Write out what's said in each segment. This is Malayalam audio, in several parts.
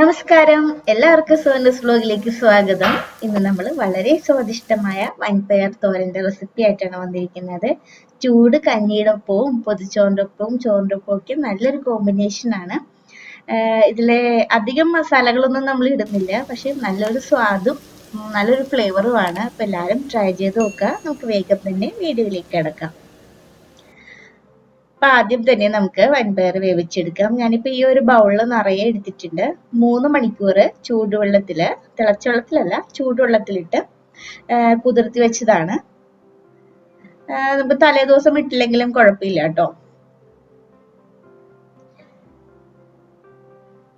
നമസ്കാരം, എല്ലാവർക്കും സോനസ് വ്ലോഗിലേക്ക് സ്വാഗതം. ഇന്ന് നമ്മൾ വളരെ സ്വാദിഷ്ടമായ വൻപയർ തോരന്റെ റെസിപ്പി ആയിട്ടാണ് വന്നിരിക്കുന്നത്. ചൂട് കഞ്ഞിയുടെ ഒപ്പവും പൊതിച്ചോറിന്റെ ഒപ്പവും ചോറിന്റെ ഒപ്പവും ഒക്കെ നല്ലൊരു കോമ്പിനേഷൻ ആണ്. ഇതിലെ അധികം മസാലകളൊന്നും നമ്മൾ ഇടുന്നില്ല, പക്ഷെ നല്ലൊരു സ്വാദും നല്ലൊരു ഫ്ലേവറും ആണ്. അപ്പൊ എല്ലാവരും ട്രൈ ചെയ്ത് നോക്കുക. നമുക്ക് വേഗം തന്നെ വീഡിയോയിലേക്ക് കിടക്കാം. അപ്പൊ ആദ്യം തന്നെ നമുക്ക് വൻപയർ വേവിച്ചെടുക്കാം. ഞാനിപ്പോ ഈ ഒരു ബൗളിൽ നിറയെ എടുത്തിട്ടുണ്ട്. 3 മണിക്കൂർ ചൂടുവെള്ളത്തില്, തിളച്ച വെള്ളത്തിലല്ല ചൂടുവെള്ളത്തിലിട്ട് കുതിർത്തി വെച്ചതാണ്. നമുക്ക് തലേദിവസം ഇട്ടില്ലെങ്കിലും കുഴപ്പമില്ല കേട്ടോ.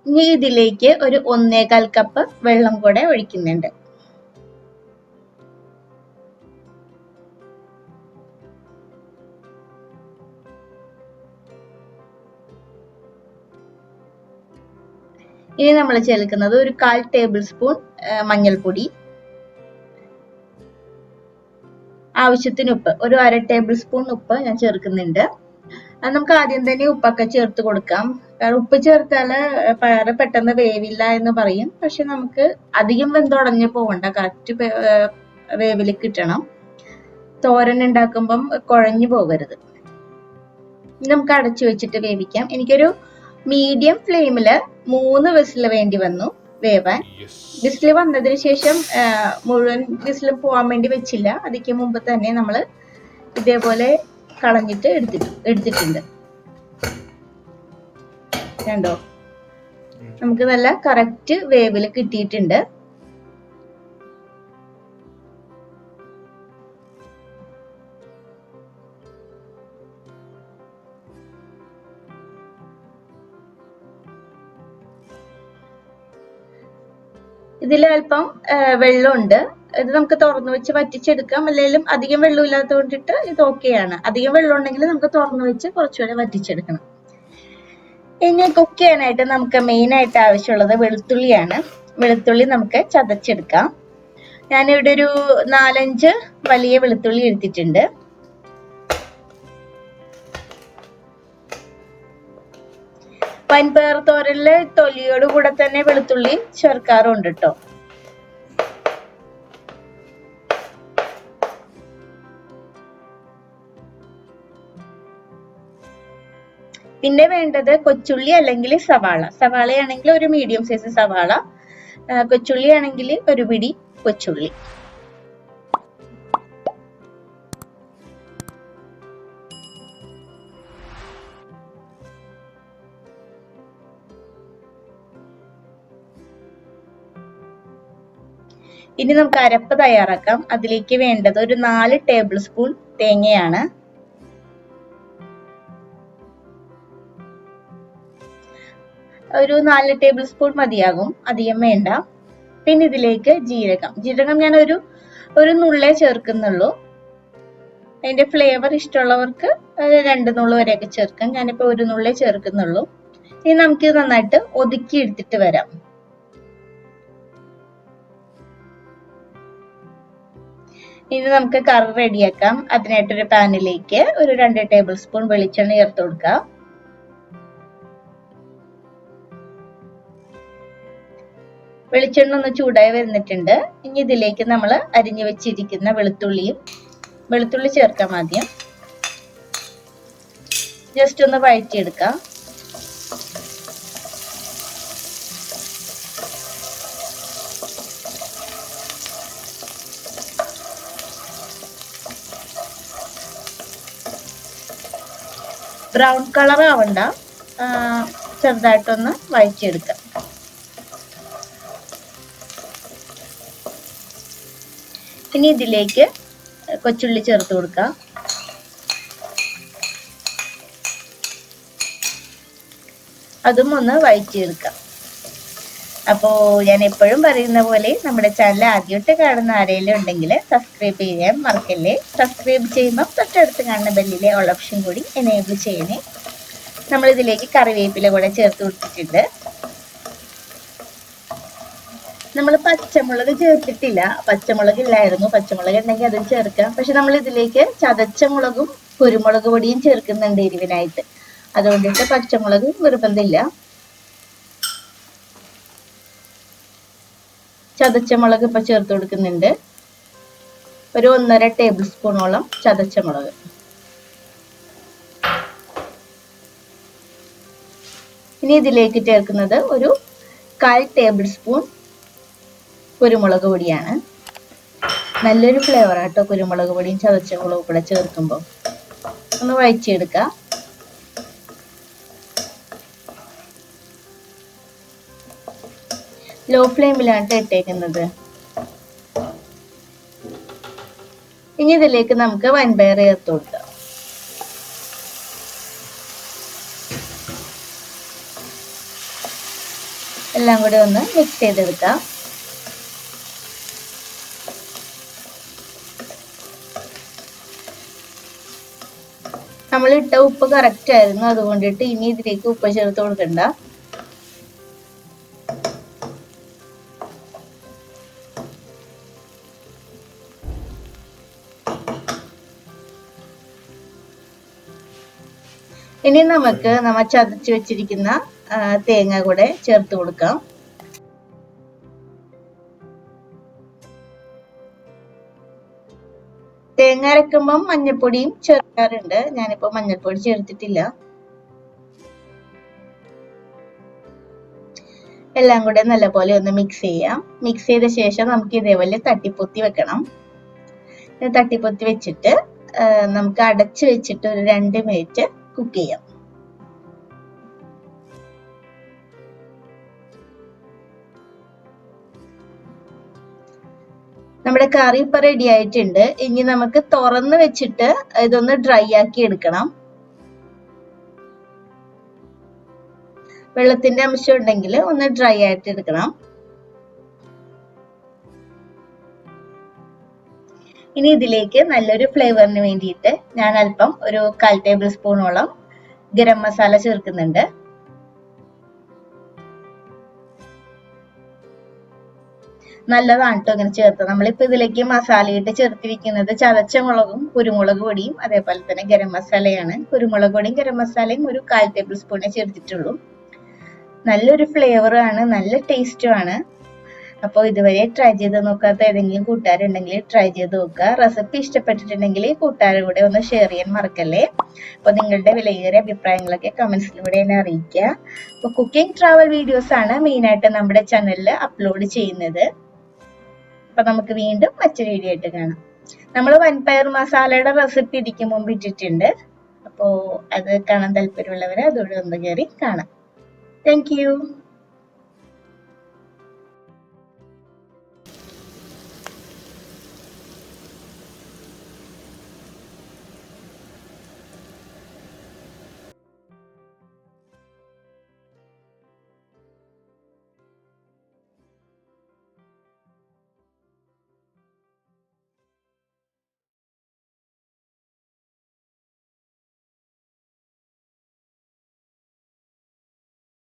ഇനി ഇതിലേക്ക് ഒരു 1.25 കപ്പ് വെള്ളം കൂടെ ഒഴിക്കുന്നുണ്ട്. ഇനി നമ്മൾ ചേർക്കുന്നത് ഒരു 1/4 ടേബിൾ സ്പൂൺ മഞ്ഞൾപ്പൊടി, ആവശ്യത്തിന് ഉപ്പ്, ഒരു 1/2 ടേബിൾ സ്പൂൺ ഉപ്പ് ഞാൻ ചേർക്കുന്നുണ്ട്. നമുക്ക് ആദ്യം തന്നെ ഉപ്പൊക്കെ ചേർത്ത് കൊടുക്കാം. ഉപ്പ് ചേർത്താല് പയറ് പെട്ടെന്ന് വേവില്ല എന്ന് പറയും. പക്ഷെ നമുക്ക് അധികം വെന്തുടഞ്ഞ് പോകണ്ട, കറക്റ്റ് വേവില് കിട്ടണം. തോരൻ ഉണ്ടാക്കുമ്പം കുഴഞ്ഞു പോകരുത്. നമുക്ക് അടച്ചു വെച്ചിട്ട് വേവിക്കാം. എനിക്കൊരു മീഡിയം ഫ്ലെയിമില് 3 വിസിൽ വേണ്ടി വന്നു വേവാൻ. വിസിൽ വന്നതിന് ശേഷം മുഴുവൻ വിസിലും പോവാൻ വേണ്ടി വെച്ചില്ല. അതിക്ക് മുമ്പ് തന്നെ നമ്മൾ ഇതേപോലെ കളഞ്ഞിട്ട് എടുത്തിട്ടുണ്ട്. കണ്ടോ, നമുക്ക് നല്ല കറക്റ്റ് വേവില് കിട്ടിയിട്ടുണ്ട്. ഇതിൽ അല്പം വെള്ളമുണ്ട്. ഇത് നമുക്ക് തുറന്നു വെച്ച് വറ്റിച്ചെടുക്കാം. അല്ലെങ്കിലും അധികം വെള്ളം ഇല്ലാത്തത് കൊണ്ടിട്ട് ഇത് ഓക്കെയാണ്. അധികം വെള്ളം ഉണ്ടെങ്കിൽ നമുക്ക് തുറന്നു വെച്ച് കുറച്ചുകൂടെ വറ്റിച്ചെടുക്കണം. ഇനി കുക്ക് ചെയ്യാനായിട്ട് നമുക്ക് മെയിൻ ആയിട്ട് ആവശ്യമുള്ളത് വെളുത്തുള്ളിയാണ്. വെളുത്തുള്ളി നമുക്ക് ചതച്ചെടുക്കാം. ഞാനിവിടെ ഒരു 4-5 വലിയ വെളുത്തുള്ളി എടുത്തിട്ടുണ്ട്. വൻപയർ തോരനില് തൊലിയോട് കൂടെ തന്നെ വെളുത്തുള്ളി ചേർക്കാറുണ്ട് കേട്ടോ. പിന്നെ വേണ്ടത് കൊച്ചുള്ളി അല്ലെങ്കിൽ സവാള. സവാളയാണെങ്കിൽ ഒരു മീഡിയം സൈസ് സവാള, കൊച്ചുള്ളി ആണെങ്കിൽ ഒരു പിടി കൊച്ചുള്ളി. ഇനി നമുക്ക് അരപ്പ് തയ്യാറാക്കാം. അതിലേക്ക് വേണ്ടത് ഒരു 4 ടേബിൾ സ്പൂൺ തേങ്ങയാണ്. ഒരു 4 ടേബിൾ സ്പൂൺ മതിയാകും, അധികം വേണ്ട. പിന്നെ ഇതിലേക്ക് ജീരകം ഞാൻ ഒരു നുള്ളേ ചേർക്കുന്നുള്ളൂ. അതിന്റെ ഫ്ലേവർ ഇഷ്ടമുള്ളവർക്ക് 2 നുള്ളു വരെയൊക്കെ ചേർക്കാം. ഞാനിപ്പോ 1 നുള്ളേ ചേർക്കുന്നുള്ളൂ. ഇനി നമുക്ക് നന്നായിട്ട് ഒതുക്കി എടുത്തിട്ട് വരാം. ഇനി നമുക്ക് കറി റെഡിയാക്കാം. അതിനായിട്ടൊരു പാനിലേക്ക് ഒരു 2 ടേബിൾ സ്പൂൺ വെളിച്ചെണ്ണ ചേർത്ത് കൊടുക്കാം. വെളിച്ചെണ്ണ ഒന്ന് ചൂടായി വരുന്നിട്ടുണ്ട്. ഇനി ഇതിലേക്ക് നമ്മൾ അരിഞ്ഞു വെച്ചിരിക്കുന്ന വെളുത്തുള്ളി ചേർക്കാം. ആദ്യം ജസ്റ്റ് ഒന്ന് വഴറ്റിയെടുക്കാം. ബ്രൗൺ കളർ ആവണ്ട, ചെറുതായിട്ടൊന്ന് വഴറ്റിയെടുക്കാം. ഇനി ഇതിലേക്ക് കൊച്ചുള്ളി ചേർത്ത് കൊടുക്കാം. അതും ഒന്ന് വഴറ്റിയെടുക്കാം. അപ്പോൾ ഞാൻ എപ്പോഴും പറയുന്ന പോലെ നമ്മുടെ ചാനൽ ആദ്യമായിട്ട് കാണുന്ന ആരെങ്കിലും ഉണ്ടെങ്കിൽ സബ്സ്ക്രൈബ് ചെയ്യാൻ മറക്കല്ലേ. സബ്സ്ക്രൈബ് ചെയ്യുമ്പോൾ തൊട്ടടുത്ത് കാണുന്ന ബെല്ലിലെ ഓൾ ഓപ്ഷൻ കൂടി എനേബിൾ ചെയ്യണേ. നമ്മൾ ഇതിലേക്ക് കറിവേപ്പില കൂടെ ചേർത്ത് കൊടുത്തിട്ടുണ്ട്. നമ്മൾ പച്ചമുളക് ചേർത്തിട്ടില്ല. പച്ചമുളക് ഇല്ലായിരുന്നു. പച്ചമുളക് ഉണ്ടെങ്കിൽ അതും ചേർക്കാം. പക്ഷെ നമ്മൾ ഇതിലേക്ക് ചതച്ച മുളകും കുരുമുളക് പൊടിയും ചേർക്കുന്നുണ്ട് എരിവിനായിട്ട്. അതുകൊണ്ടിട്ട് പച്ചമുളക് നിർബന്ധമില്ല. ചതച്ച മുളക് ഇപ്പൊ ചേർത്ത് കൊടുക്കുന്നുണ്ട്. ഒരു 1.5 ടേബിൾ സ്പൂണോളം ചതച്ച മുളക്. ഇനി ഇതിലേക്ക് ചേർക്കുന്നത് ഒരു 1/4 ടേബിൾ സ്പൂൺ കുരുമുളക് പൊടിയാണ്. നല്ലൊരു ഫ്ലേവർ ആട്ടോ കുരുമുളക് പൊടിയും ചതച്ച മുളകും കൂടെ ചേർക്കുമ്പോൾ. ഒന്ന് വഴറ്റിയെടുക്കാം. ലോ ഫ്ലെയിമിലാണ് ഇട്ടേക്കുന്നത്. ഇനി ഇതിലേക്ക് നമുക്ക് വൻപയർ ചേർത്ത് കൊടുക്കാം. എല്ലാം കൂടി ഒന്ന് മിക്സ് ചെയ്തെടുക്കാം. നമ്മൾ ഇട്ട ഉപ്പ് കറക്റ്റ് ആയിരുന്നു, അതുകൊണ്ടിട്ട് ഇനി ഇതിലേക്ക് ഉപ്പ് ചേർത്ത് കൊടുക്കണ്ട. ഇനി നമുക്ക് നമ്മൾ ചതച്ച് വെച്ചിരിക്കുന്ന തേങ്ങ കൂടെ ചേർത്ത് കൊടുക്കാം. തേങ്ങ അരക്കുമ്പം മഞ്ഞൾപ്പൊടിയും ചേർക്കാറുണ്ട്. ഞാനിപ്പോ മഞ്ഞൾപ്പൊടി ചേർത്തിട്ടില്ല. എല്ലാം കൂടെ നല്ലപോലെ ഒന്ന് മിക്സ് ചെയ്യാം. മിക്സ് ചെയ്ത ശേഷം നമുക്ക് ഇതേപോലെ തട്ടിപ്പൊത്തി വെക്കണം. തട്ടിപ്പൊത്തി വെച്ചിട്ട് നമുക്ക് അടച്ചു വെച്ചിട്ട് ഒരു 2 മിനിറ്റ് കുക്ക് ചെയ്യാം. നമ്മുടെ കറി ഇപ്പൊ റെഡി ആയിട്ടുണ്ട്. ഇനി നമുക്ക് തുറന്ന് വെച്ചിട്ട് ഇതൊന്ന് ഡ്രൈ ആക്കി എടുക്കണം. വെള്ളത്തിന്റെ അംശം ഉണ്ടെങ്കിൽ ഒന്ന് ഡ്രൈ ആയിട്ട് എടുക്കണം. ഇനി ഇതിലേക്ക് നല്ലൊരു ഫ്ലേവറിന് വേണ്ടിയിട്ട് ഞാൻ അല്പം ഒരു 1/4 ടേബിൾ സ്പൂണോളം ഗരം മസാല ചേർക്കുന്നുണ്ട്. നല്ലതാണ് കേട്ടോ ഇങ്ങനെ ചേർത്ത്. നമ്മളിപ്പോ ഇതിലേക്ക് മസാലയിട്ട് ചേർത്തിരിക്കുന്നത് ചതച്ച മുളകും കുരുമുളക് പൊടിയും അതേപോലെ തന്നെ ഗരം മസാലയാണ്. കുരുമുളക് പൊടിയും ഗരം മസാലയും ഒരു 1/4 ടേബിൾ സ്പൂണേ ചേർത്തിട്ടുള്ളൂ. നല്ലൊരു ഫ്ലേവറാണ്, നല്ല ടേസ്റ്റും ആണ്. അപ്പോൾ ഇതുവരെ ട്രൈ ചെയ്ത് നോക്കാത്ത ഏതെങ്കിലും കൂട്ടുകാരുണ്ടെങ്കിൽ ട്രൈ ചെയ്ത് നോക്കുക. റെസിപ്പി ഇഷ്ടപ്പെട്ടിട്ടുണ്ടെങ്കിൽ കൂട്ടുകാരുടെ കൂടെ ഒന്ന് ഷെയർ ചെയ്യാൻ മറക്കല്ലേ. അപ്പോൾ നിങ്ങളുടെ വിലയേറിയ അഭിപ്രായങ്ങളൊക്കെ കമന്റ്സിലൂടെ എന്നെ അറിയിക്കുക. അപ്പോൾ കുക്കിംഗ് ട്രാവൽ വീഡിയോസ് ആണ് മെയിനായിട്ട് നമ്മുടെ ചാനലിൽ അപ്ലോഡ് ചെയ്യുന്നത്. അപ്പൊ നമുക്ക് വീണ്ടും മറ്റൊരു വീഡിയോ ആയിട്ട് കാണാം. നമ്മൾ വൻപയർ മസാലയുടെ റെസിപ്പി ഇതിക്ക് മുമ്പ് ഇട്ടിട്ടുണ്ട്. അപ്പോൾ അത് കാണാൻ താല്പര്യമുള്ളവരെ അതോടെ ഒന്ന് കയറി കാണാം. Thank you.